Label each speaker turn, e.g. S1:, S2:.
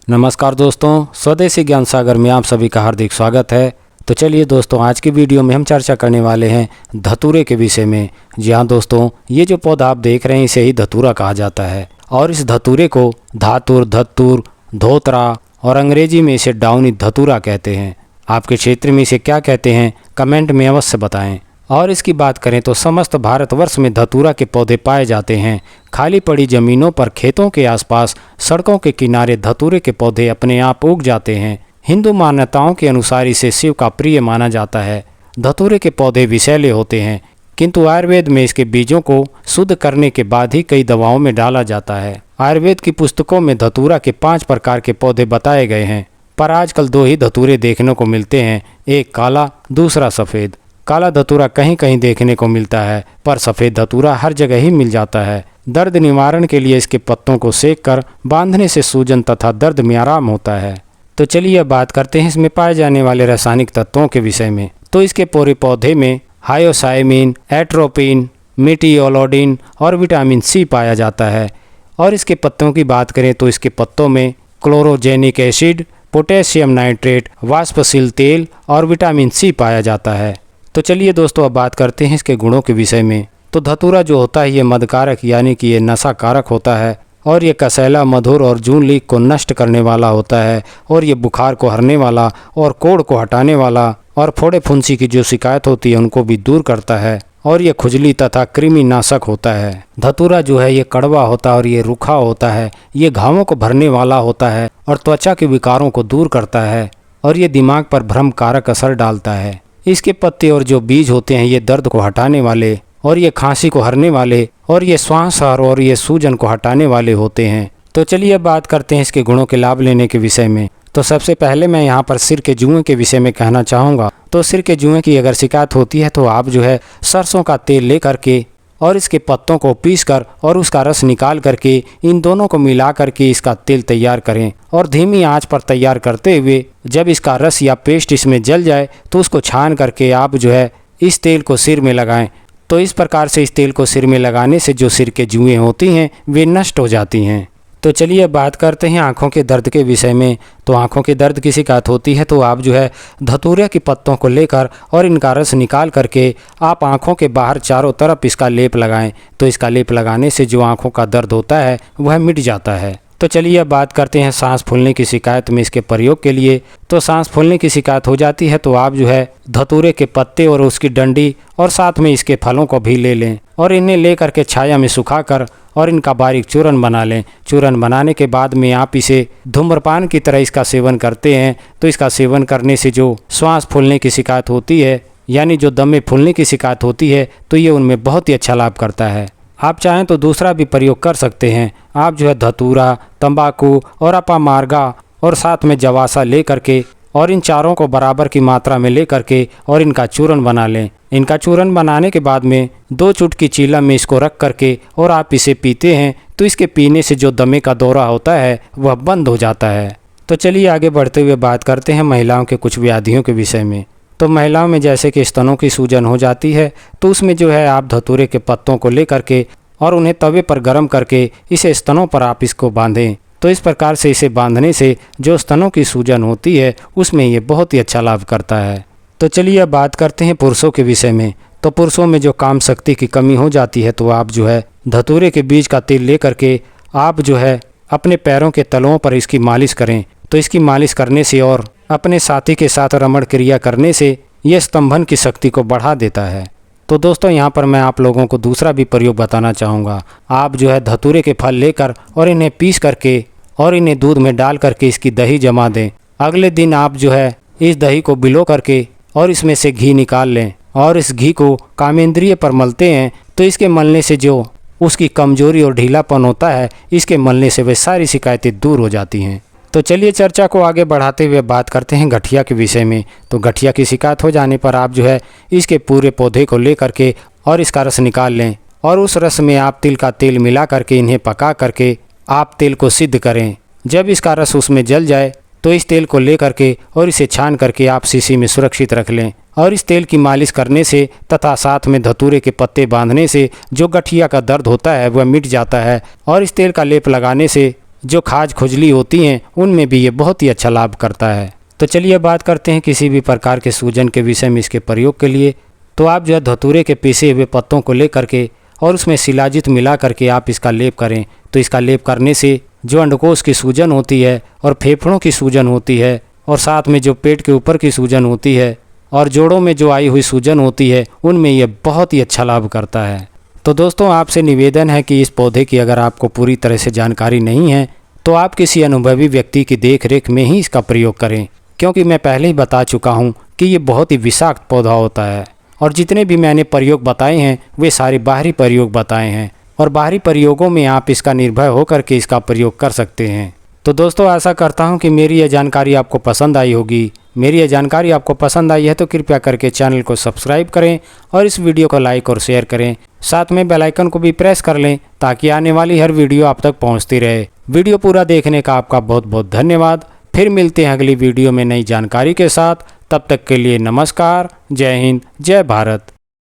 S1: नमस्कार दोस्तों, स्वदेशी ज्ञान सागर में आप सभी का हार्दिक स्वागत है। तो चलिए दोस्तों, आज की वीडियो में हम चर्चा करने वाले हैं धतूरे के विषय में। जी हाँ दोस्तों, ये जो पौधा आप देख रहे हैं इसे ही धतूरा कहा जाता है और इस धतूरे को धातुर, धत्तूर, धोतरा और अंग्रेजी में इसे डाउनी धतूरा कहते हैं। आपके क्षेत्र में इसे क्या कहते हैं कमेंट में अवश्य बताएं। और इसकी बात करें तो समस्त भारतवर्ष में धतूरा के पौधे पाए जाते हैं। खाली पड़ी जमीनों पर, खेतों के आसपास, सड़कों के किनारे धतूरे के पौधे अपने आप उग जाते हैं। हिंदू मान्यताओं के अनुसार इसे शिव का प्रिय माना जाता है। धतूरे के पौधे विषैले होते हैं, किंतु आयुर्वेद में इसके बीजों को शुद्ध करने के बाद ही कई दवाओं में डाला जाता है। आयुर्वेद की पुस्तकों में धतूरा के 5 प्रकार के पौधे बताए गए हैं, पर आजकल 2 ही धतूरे देखने को मिलते हैं, एक काला, दूसरा सफ़ेद। काला धतूरा कहीं कहीं देखने को मिलता है, पर सफ़ेद धतूरा हर जगह ही मिल जाता है। दर्द निवारण के लिए इसके पत्तों को सेक कर बांधने से सूजन तथा दर्द में आराम होता है। तो चलिए अब बात करते हैं इसमें पाए जाने वाले रासायनिक तत्वों के विषय में। तो इसके पूरे पौधे में हायोसाइमिन, एट्रोपिन, मेटियोलोडिन और विटामिन सी पाया जाता है। और इसके पत्तों की बात करें तो इसके पत्तों में क्लोरोजेनिक एसिड, पोटेशियम नाइट्रेट, वाष्पशील तेल और विटामिन सी पाया जाता है। तो चलिए दोस्तों, अब बात करते हैं इसके गुणों के विषय में। तो धतूरा जो होता है ये मदकारक यानी कि ये नशा कारक होता है और ये कसैला, मधुर और जून लीक को नष्ट करने वाला होता है और ये बुखार को हरने वाला और कोढ़ को हटाने वाला और फोड़े फुंसी की जो शिकायत होती है उनको भी दूर करता है और ये खुजली तथा कृमि नाशक होता है। धतूरा जो है ये कड़वा होता है और ये रूखा होता है। ये घावों को भरने वाला होता है और त्वचा के विकारों को दूर करता है और ये दिमाग पर भ्रम कारक असर डालता है। इसके पत्ते और जो बीज होते हैं ये दर्द को हटाने वाले और ये खांसी को हरने वाले और ये श्वास और ये सूजन को हटाने वाले होते हैं। तो चलिए बात करते हैं इसके गुणों के लाभ लेने के विषय में। तो सबसे पहले मैं यहाँ पर सिर के जुएं के विषय में कहना चाहूँगा। तो सिर के जुएं की अगर शिकायत होती है तो आप जो है सरसों का तेल ले करके और इसके पत्तों को पीसकर और उसका रस निकाल करके इन दोनों को मिला करके इसका तेल तैयार करें और धीमी आंच पर तैयार करते हुए जब इसका रस या पेस्ट इसमें जल जाए तो उसको छान करके आप जो है इस तेल को सिर में लगाएं। तो इस प्रकार से इस तेल को सिर में लगाने से जो सिर के जुएं होती हैं वे नष्ट हो जाती हैं। तो चलिए बात करते हैं आँखों के दर्द के विषय में। तो आँखों के दर्द की शिकायत होती है तो आप जो है धतूरे के पत्तों को लेकर और इनका रस निकाल करके आप आँखों के बाहर चारों तरफ इसका लेप लगाएं। तो इसका लेप लगाने से जो आँखों का दर्द होता है वह मिट जाता है। तो चलिए अब बात करते हैं सांस फूलने की शिकायत में इसके प्रयोग के लिए। तो सांस फूलने की शिकायत हो जाती है तो आप जो है धतूरे के पत्ते और उसकी डंडी और साथ में इसके फलों को भी ले लें और इन्हें ले करके छाया में सुखाकर और इनका बारीक चूर्ण बना लें। चूर्ण बनाने के बाद में आप इसे धूम्रपान की तरह इसका सेवन करते हैं तो इसका सेवन करने से जो श्वास फूलने की शिकायत होती है यानी जो दमे फूलने की शिकायत होती है तो ये उनमें बहुत ही अच्छा लाभ करता है। आप चाहें तो दूसरा भी प्रयोग कर सकते हैं। आप जो है धतूरा, तंबाकू और अपामार्गा और साथ में जवासा ले करके और इन चारों को बराबर की मात्रा में ले करके और इनका चूर्ण बना लें। इनका चूर्ण बनाने के बाद में 2 चुटकी चीला में इसको रख करके और आप इसे पीते हैं तो इसके पीने से जो दमे का दौरा होता है वह बंद हो जाता है। तो चलिए आगे बढ़ते हुए बात करते हैं महिलाओं के कुछ व्याधियों के विषय में। तो महिलाओं में जैसे कि स्तनों की सूजन हो जाती है तो उसमें जो है आप धतूरे के पत्तों को ले करके और उन्हें तवे पर गर्म करके इसे स्तनों पर आप इसको बांधें। तो इस प्रकार से इसे बांधने से जो स्तनों की सूजन होती है उसमें ये बहुत ही अच्छा लाभ करता है। तो चलिए अब बात करते हैं पुरुषों के विषय में। तो पुरुषों में जो काम शक्ति की कमी हो जाती है तो आप जो है धतूरे के बीज का तेल ले करके आप जो है अपने पैरों के तलुओं पर इसकी मालिश करें। तो इसकी मालिश करने से और अपने साथी के साथ रमण क्रिया करने से यह स्तंभन की शक्ति को बढ़ा देता है। तो दोस्तों यहाँ पर मैं आप लोगों को दूसरा भी प्रयोग बताना चाहूँगा। आप जो है धतूरे के फल लेकर और इन्हें पीस करके और इन्हें दूध में डाल करके इसकी दही जमा दें। अगले दिन आप जो है इस दही को भिगो करके और इसमें से घी निकाल लें और इस घी को कामेंद्रिय पर मलते हैं तो इसके मलने से जो उसकी कमजोरी और ढीलापन होता है इसके मलने से वे सारी शिकायतें दूर हो जाती हैं। तो चलिए चर्चा को आगे बढ़ाते हुए बात करते हैं गठिया के विषय में। तो गठिया की शिकायत हो जाने पर आप जो है इसके पूरे पौधे को ले करके और इसका रस निकाल लें और उस रस में आप तिल का तेल मिला करके इन्हें पका करके आप तेल को सिद्ध करें। जब इसका रस उसमें जल जाए तो इस तेल को ले करके और इसे छान करके आप शीशी में सुरक्षित रख लें और इस तेल की मालिश करने से तथा साथ में धतूरे के पत्ते बांधने से जो गठिया का दर्द होता है वह मिट जाता है और इस तेल का लेप लगाने से जो खाज खुजली होती हैं उनमें भी ये बहुत ही अच्छा लाभ करता है। तो चलिए बात करते हैं किसी भी प्रकार के सूजन के विषय में इसके प्रयोग के लिए। तो आप जो है धतूरे के पीसे हुए पत्तों को ले करके और उसमें शिलाजित मिला करके आप इसका लेप करें। तो इसका लेप करने से जो अंडकोश की सूजन होती है और फेफड़ों की सूजन होती है और साथ में जो पेट के ऊपर की सूजन होती है और जोड़ों में जो आई हुई सूजन होती है उनमें यह बहुत ही अच्छा लाभ करता है। तो दोस्तों आपसे निवेदन है कि इस पौधे की अगर आपको पूरी तरह से जानकारी नहीं है तो आप किसी अनुभवी व्यक्ति की देख रेख में ही इसका प्रयोग करें, क्योंकि मैं पहले ही बता चुका हूँ कि ये बहुत ही विषाक्त पौधा होता है और जितने भी मैंने प्रयोग बताए हैं वे सारे बाहरी प्रयोग बताए हैं और बाहरी प्रयोगों में आप इसका निर्भय होकर के इसका प्रयोग कर सकते हैं। तो दोस्तों आशा करता हूं कि मेरी यह जानकारी आपको पसंद आई होगी। मेरी यह जानकारी आपको पसंद आई है तो कृपया करके चैनल को सब्सक्राइब करें और इस वीडियो को लाइक और शेयर करें। साथ में बेल आइकन को भी प्रेस कर लें ताकि आने वाली हर वीडियो आप तक पहुंचती रहे। वीडियो पूरा देखने का आपका बहुत बहुत धन्यवाद। फिर मिलते हैं अगली वीडियो में नई जानकारी के साथ। तब तक के लिए नमस्कार, जय हिंद, जय भारत।